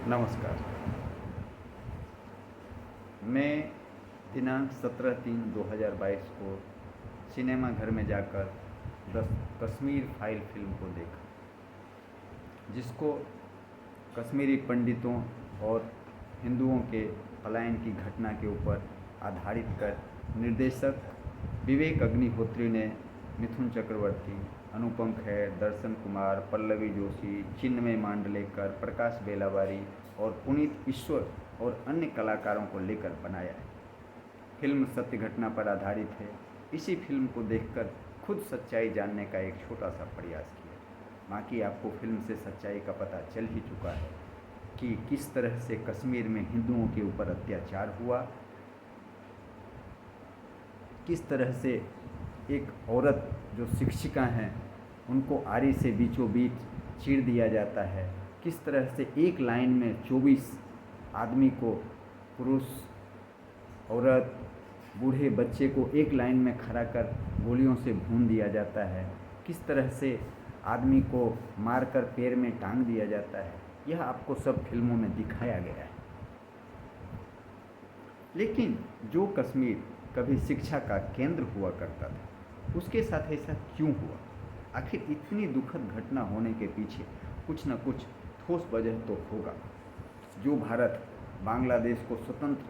नमस्कार। मैं दिनांक 17/3/2022 को सिनेमा घर में जाकर द कश्मीर फाइल फिल्म को देखा, जिसको कश्मीरी पंडितों और हिंदुओं के पलायन की घटना के ऊपर आधारित कर निर्देशक विवेक अग्निहोत्री ने मिथुन चक्रवर्ती, अनुपम खेर, दर्शन कुमार, पल्लवी जोशी, चिन्मय मांडलेकर, प्रकाश बेलावारी और पुनीत ईश्वर और अन्य कलाकारों को लेकर बनाया है। फिल्म सत्य घटना पर आधारित है। इसी फिल्म को देखकर खुद सच्चाई जानने का एक छोटा सा प्रयास किया। बाकी आपको फिल्म से सच्चाई का पता चल ही चुका है कि किस तरह से कश्मीर में हिंदुओं के ऊपर अत्याचार हुआ, किस तरह से एक औरत जो शिक्षिका हैं उनको आरी से बीचों बीच चीर दिया जाता है, किस तरह से एक लाइन में 24 आदमी को, पुरुष, औरत, बूढ़े, बच्चे को एक लाइन में खड़ा कर गोलियों से भून दिया जाता है, किस तरह से आदमी को मारकर पैर में टांग दिया जाता है। यह आपको सब फिल्मों में दिखाया गया है। लेकिन जो कश्मीर कभी शिक्षा का केंद्र हुआ करता था, उसके साथ ऐसा क्यों हुआ? आखिर इतनी दुखद घटना होने के पीछे कुछ न कुछ ठोस वजह तो होगा। जो भारत बांग्लादेश को स्वतंत्र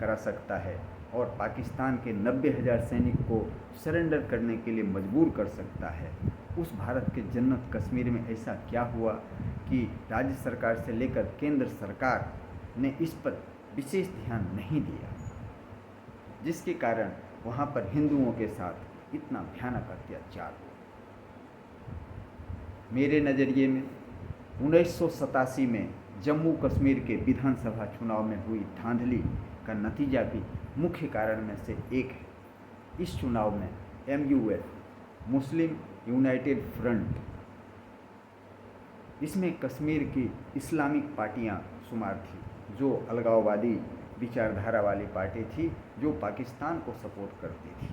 करा सकता है और पाकिस्तान के 90,000 सैनिक को सरेंडर करने के लिए मजबूर कर सकता है, उस भारत के जन्नत कश्मीर में ऐसा क्या हुआ कि राज्य सरकार से लेकर केंद्र सरकार ने इस पर विशेष ध्यान नहीं दिया, जिसके कारण वहाँ पर हिंदुओं के साथ इतना भयानक अत्याचार हुआ। मेरे नज़रिए में 1987 में जम्मू कश्मीर के विधानसभा चुनाव में हुई धांधली का नतीजा भी मुख्य कारण में से एक है। इस चुनाव में MUF, मुस्लिम यूनाइटेड फ्रंट, इसमें कश्मीर की इस्लामिक पार्टियां शुमार थी, जो अलगाववादी विचारधारा वाली पार्टी थी, जो पाकिस्तान को सपोर्ट करती थी।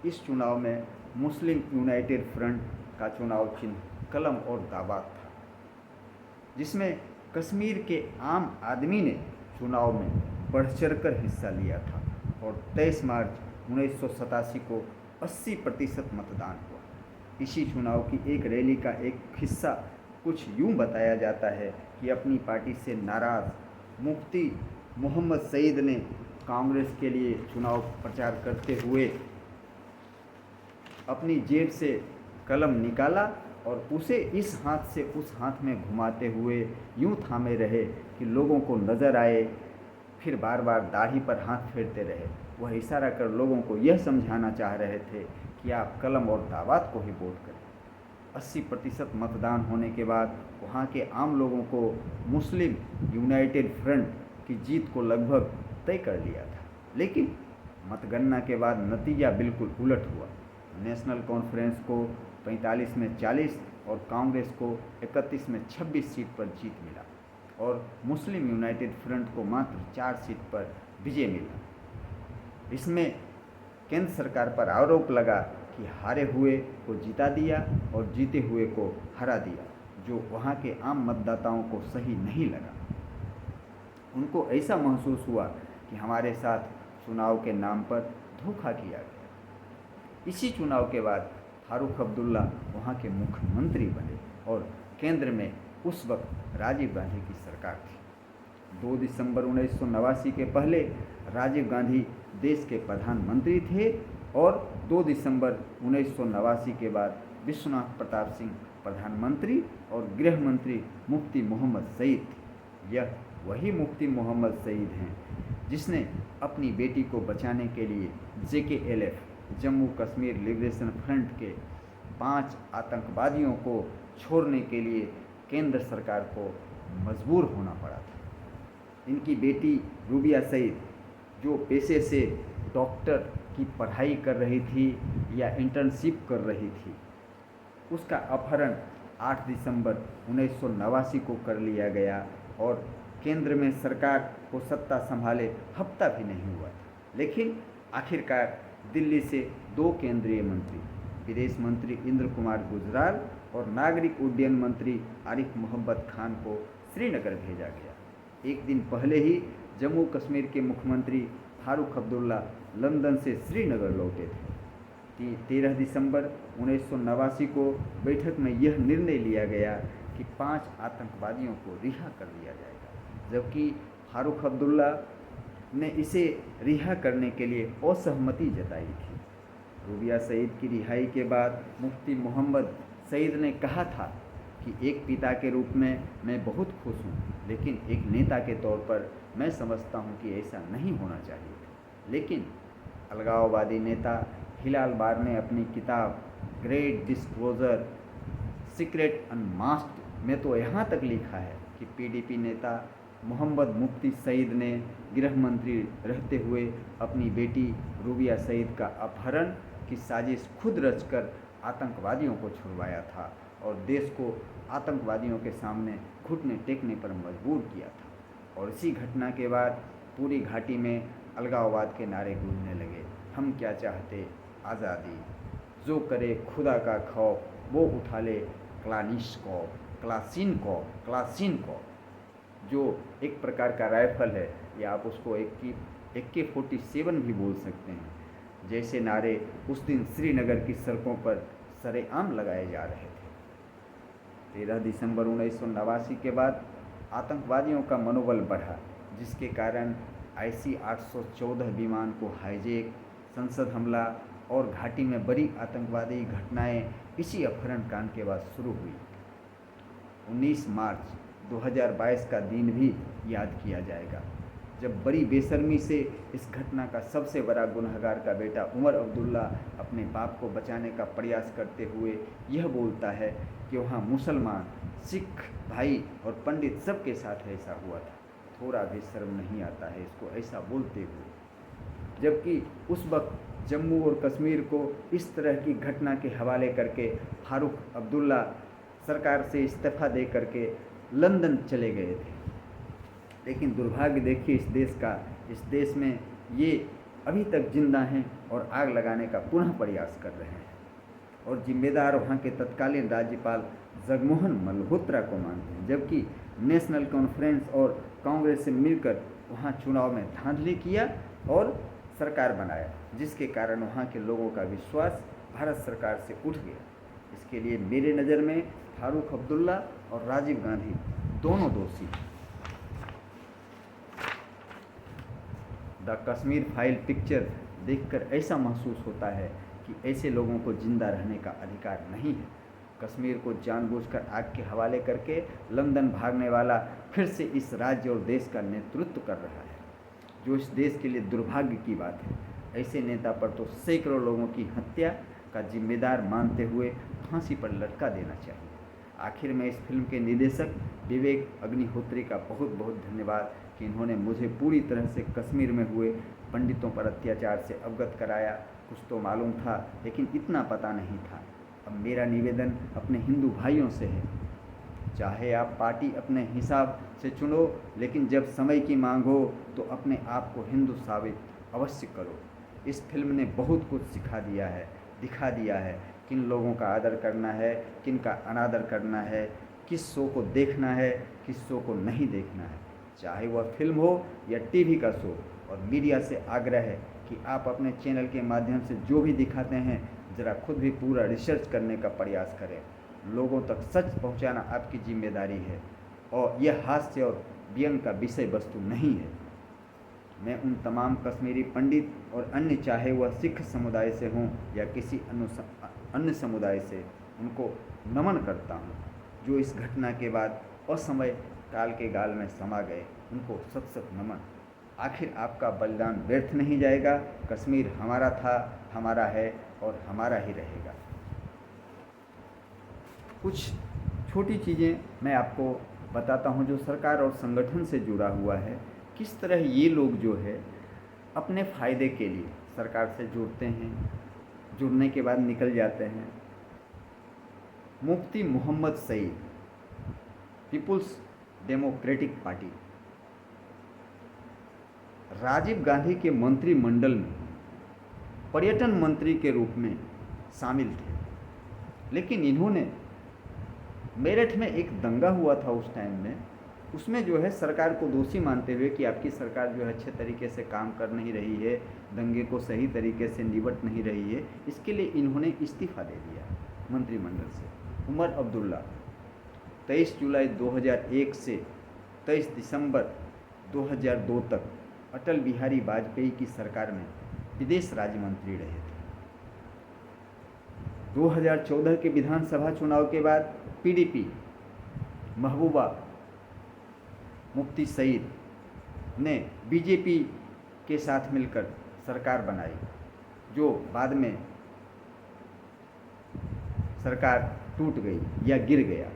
इस चुनाव में मुस्लिम यूनाइटेड फ्रंट का चुनाव चिन्ह कलम और दावात था, जिसमें कश्मीर के आम आदमी ने चुनाव में बढ़ चढ़कर हिस्सा लिया था और 23 मार्च 1987 को 80% मतदान हुआ। इसी चुनाव की एक रैली का एक हिस्सा कुछ यूं बताया जाता है कि अपनी पार्टी से नाराज़ मुफ्ती मोहम्मद सईद ने कांग्रेस के लिए चुनाव प्रचार करते हुए अपनी जेब से कलम निकाला और उसे इस हाथ से उस हाथ में घुमाते हुए यूं थामे रहे कि लोगों को नज़र आए, फिर बार बार दाढ़ी पर हाथ फेरते रहे। वह इशारा कर लोगों को यह समझाना चाह रहे थे कि आप कलम और दावत को ही वोट करें। 80% मतदान होने के बाद वहाँ के आम लोगों को मुस्लिम यूनाइटेड फ्रंट की जीत को लगभग तय कर लिया था। लेकिन मतगणना के बाद नतीजा बिल्कुल उलट हुआ। नेशनल कॉन्फ्रेंस को 45 में 40 और कांग्रेस को 31 में 26 सीट पर जीत मिला और मुस्लिम यूनाइटेड फ्रंट को मात्र 4 सीट पर विजय मिला। इसमें केंद्र सरकार पर आरोप लगा कि हारे हुए को जिता दिया और जीते हुए को हरा दिया, जो वहाँ के आम मतदाताओं को सही नहीं लगा। उनको ऐसा महसूस हुआ कि हमारे साथ चुनाव के नाम पर धोखा किया गया। इसी चुनाव के बाद फारूक अब्दुल्ला वहाँ के मुख्यमंत्री बने और केंद्र में उस वक्त राजीव गांधी की सरकार थी। 2 दिसंबर 1989 के पहले राजीव गांधी देश के प्रधानमंत्री थे और 2 दिसंबर 1989 के बाद विश्वनाथ प्रताप सिंह प्रधानमंत्री और गृह मंत्री मुफ्ती मोहम्मद सईद थे। यह वही मुफ्ती मोहम्मद सईद हैं जिसने अपनी बेटी को बचाने के लिए JKLF, Jammu Kashmir liberation front के 5 आतंकवादियों को छोड़ने के लिए केंद्र सरकार को मजबूर होना पड़ा था। इनकी बेटी रूबिया सईद, जो पेशे से डॉक्टर की पढ़ाई कर रही थी या इंटर्नशिप कर रही थी, उसका अपहरण 8 दिसंबर 1989 को कर लिया गया और केंद्र में सरकार को सत्ता संभाले हफ्ता भी नहीं हुआ था। लेकिन आखिरकार दिल्ली से 2 केंद्रीय मंत्री, विदेश मंत्री इंद्र कुमार गुजराल और नागरिक उड्डयन मंत्री आरिफ मोहम्मद खान को श्रीनगर भेजा गया। एक दिन पहले ही जम्मू कश्मीर के मुख्यमंत्री फारूक अब्दुल्ला लंदन से श्रीनगर लौटे थे। 13 दिसंबर 1989 को बैठक में यह निर्णय लिया गया कि 5 आतंकवादियों को रिहा कर दिया जाएगा, जबकि फारूक अब्दुल्ला ने इसे रिहा करने के लिए असहमति जताई थी। रूबिया सईद की रिहाई के बाद मुफ्ती मोहम्मद सईद ने कहा था कि एक पिता के रूप में मैं बहुत खुश हूँ, लेकिन एक नेता के तौर पर मैं समझता हूँ कि ऐसा नहीं होना चाहिए। लेकिन अलगाववादी नेता हिलाल बार ने अपनी किताब ग्रेट डिस्क्लोजर सीक्रेट अनमास्क्ड में तो यहाँ तक लिखा है कि पीडीपी नेता मोहम्मद मुफ्ती सईद ने गृह मंत्री रहते हुए अपनी बेटी रूबिया सईद का अपहरण की साजिश खुद रचकर आतंकवादियों को छुड़वाया था और देश को आतंकवादियों के सामने घुटने टेकने पर मजबूर किया था। और इसी घटना के बाद पूरी घाटी में अलगाववाद के नारे गूंजने लगे। हम क्या चाहते, आज़ादी, जो करे खुदा का खौफ वो उठा ले क्लाशिनकॉव, जो एक प्रकार का राइफल है, या आप उसको AK-47 भी बोल सकते हैं। जैसे नारे उस दिन श्रीनगर की सड़कों पर सरेआम लगाए जा रहे थे। 13 दिसंबर 1989 के बाद आतंकवादियों का मनोबल बढ़ा, जिसके कारण IC-814 विमान को हाईजैक, संसद हमला और घाटी में बड़ी आतंकवादी घटनाएं इसी अपहरण कांड के बाद शुरू हुई। 19 मार्च 2022 का दिन भी याद किया जाएगा, जब बड़ी बेशर्मी से इस घटना का सबसे बड़ा गुनहगार का बेटा उमर अब्दुल्ला अपने बाप को बचाने का प्रयास करते हुए यह बोलता है कि वहाँ मुसलमान, सिख भाई और पंडित सबके साथ ऐसा हुआ था। थोड़ा भी शर्म नहीं आता है इसको ऐसा बोलते हुए, जबकि उस वक्त जम्मू और कश्मीर को इस तरह की घटना के हवाले करके फारूक अब्दुल्ला सरकार से इस्तीफा दे करके लंदन चले गए थे। लेकिन दुर्भाग्य देखिए इस देश का, इस देश में ये अभी तक जिंदा हैं और आग लगाने का पुनः प्रयास कर रहे हैं। और जिम्मेदार वहाँ के तत्कालीन राज्यपाल जगमोहन मल्होत्रा को मानते हैं, जबकि नेशनल कॉन्फ्रेंस और कांग्रेस से मिलकर वहाँ चुनाव में धांधली किया और सरकार बनाया, जिसके कारण वहाँ के लोगों का विश्वास भारत सरकार से उठ गया। इसके लिए मेरे नज़र में फारूक अब्दुल्ला और राजीव गांधी दोनों दोषी। द कश्मीर फाइल पिक्चर देखकर ऐसा महसूस होता है कि ऐसे लोगों को जिंदा रहने का अधिकार नहीं है। कश्मीर को जानबूझकर आग के हवाले करके लंदन भागने वाला फिर से इस राज्य और देश का नेतृत्व कर रहा है, जो इस देश के लिए दुर्भाग्य की बात है। ऐसे नेता पर तो सैकड़ों लोगों की हत्या का जिम्मेदार मानते हुए फांसी पर लटका देना चाहिए। आखिर में इस फिल्म के निर्देशक विवेक अग्निहोत्री का बहुत बहुत धन्यवाद कि इन्होंने मुझे पूरी तरह से कश्मीर में हुए पंडितों पर अत्याचार से अवगत कराया। कुछ तो मालूम था लेकिन इतना पता नहीं था। अब मेरा निवेदन अपने हिंदू भाइयों से है, चाहे आप पार्टी अपने हिसाब से चुनो, लेकिन जब समय की मांग हो तो अपने आप को हिंदू साबित अवश्य करो। इस फिल्म ने बहुत कुछ सिखा दिया है, दिखा दिया है किन लोगों का आदर करना है, किन का अनादर करना है, किस शो को देखना है, किस शो को नहीं देखना है, चाहे वह फिल्म हो या टीवी का शो। और मीडिया से आग्रह है कि आप अपने चैनल के माध्यम से जो भी दिखाते हैं ज़रा खुद भी पूरा रिसर्च करने का प्रयास करें। लोगों तक सच पहुंचाना आपकी जिम्मेदारी है और यह हास्य और व्यंग का विषय वस्तु नहीं है। मैं उन तमाम कश्मीरी पंडित और अन्य, चाहे वह सिख समुदाय से हों या किसी अन्य समुदाय से, उनको नमन करता हूँ, जो इस घटना के बाद असमय काल के गाल में समा गए। उनको सत सत नमन। आखिर आपका बलिदान व्यर्थ नहीं जाएगा। कश्मीर हमारा था, हमारा है और हमारा ही रहेगा। कुछ छोटी चीज़ें मैं आपको बताता हूँ जो सरकार और संगठन से जुड़ा हुआ है। किस तरह ये लोग जो है अपने फ़ायदे के लिए सरकार से जुड़ते हैं, जुड़ने के बाद निकल जाते हैं। Mufti Mohammad Sayeed, peoples democratic party, Rajiv Gandhi के मंत्रिमंडल में पर्यटन मंत्री के रूप में शामिल थे, लेकिन इन्होंने मेरठ में एक दंगा हुआ था उस टाइम में, उसमें जो है सरकार को दोषी मानते हुए कि आपकी सरकार जो है अच्छे तरीके से काम कर नहीं रही है, दंगे को सही तरीके से निपट नहीं रही है, इसके लिए इन्होंने इस्तीफ़ा दे दिया मंत्रिमंडल से। उमर अब्दुल्ला 23 जुलाई 2001 से 23 दिसंबर 2002 तक अटल बिहारी वाजपेयी की सरकार में विदेश राज्य मंत्री रहे थे। 2014 के विधानसभा चुनाव के बाद पीडीपी महबूबा मुफ्ती सईद ने बीजेपी के साथ मिलकर सरकार बनाई, जो बाद में सरकार टूट गई या गिर गया।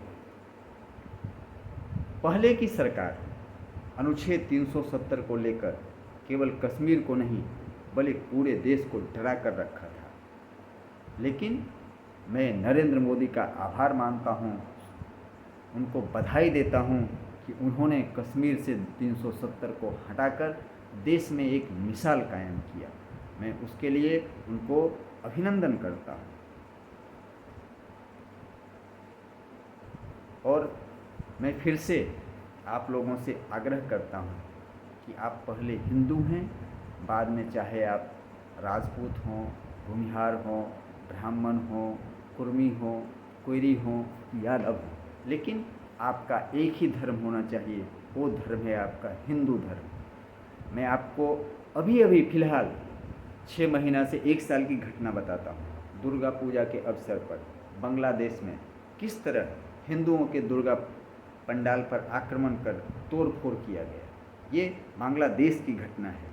पहले की सरकार अनुच्छेद 370 को लेकर केवल कश्मीर को नहीं बल्कि पूरे देश को डरा कर रखा था, लेकिन मैं नरेंद्र मोदी का आभार मानता हूँ, उनको बधाई देता हूँ कि उन्होंने कश्मीर से 370 को हटाकर देश में एक मिसाल कायम किया। मैं उसके लिए उनको अभिनंदन करता हूँ। और मैं फिर से आप लोगों से आग्रह करता हूँ कि आप पहले हिंदू हैं, बाद में चाहे आप राजपूत हों, भूमिहार हों, ब्राह्मण हों, कुर्मी हों, कोयरी हों, यादव हों, लेकिन आपका एक ही धर्म होना चाहिए, वो धर्म है आपका हिंदू धर्म। मैं आपको अभी अभी फ़िलहाल 6 महीना से 1 साल की घटना बताता हूँ। दुर्गा पूजा के अवसर पर बांग्लादेश में किस तरह हिंदुओं के दुर्गा पंडाल पर आक्रमण कर तोड़ फोड़ किया गया, ये बांग्लादेश की घटना है।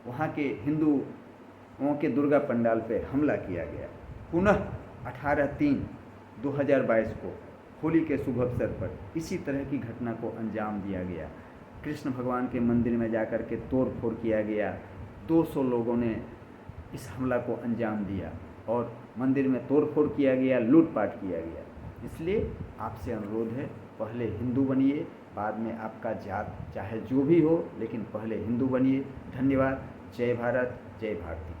वहाँ के हिंदुओं के दुर्गा पंडाल पर हमला किया गया। पुनः 18/3/2022 को होली के शुभ अवसर पर इसी तरह की घटना को अंजाम दिया गया। कृष्ण भगवान के मंदिर में जाकर के तोड़ फोड़ किया गया। 200 लोगों ने इस हमला को अंजाम दिया और मंदिर में तोड़ फोड़ किया गया, लूटपाट किया गया। इसलिए आपसे अनुरोध है, पहले हिंदू बनिए, बाद में आपका जात चाहे जो भी हो, लेकिन पहले हिंदू बनिए। धन्यवाद। जय भारत, जय भारती।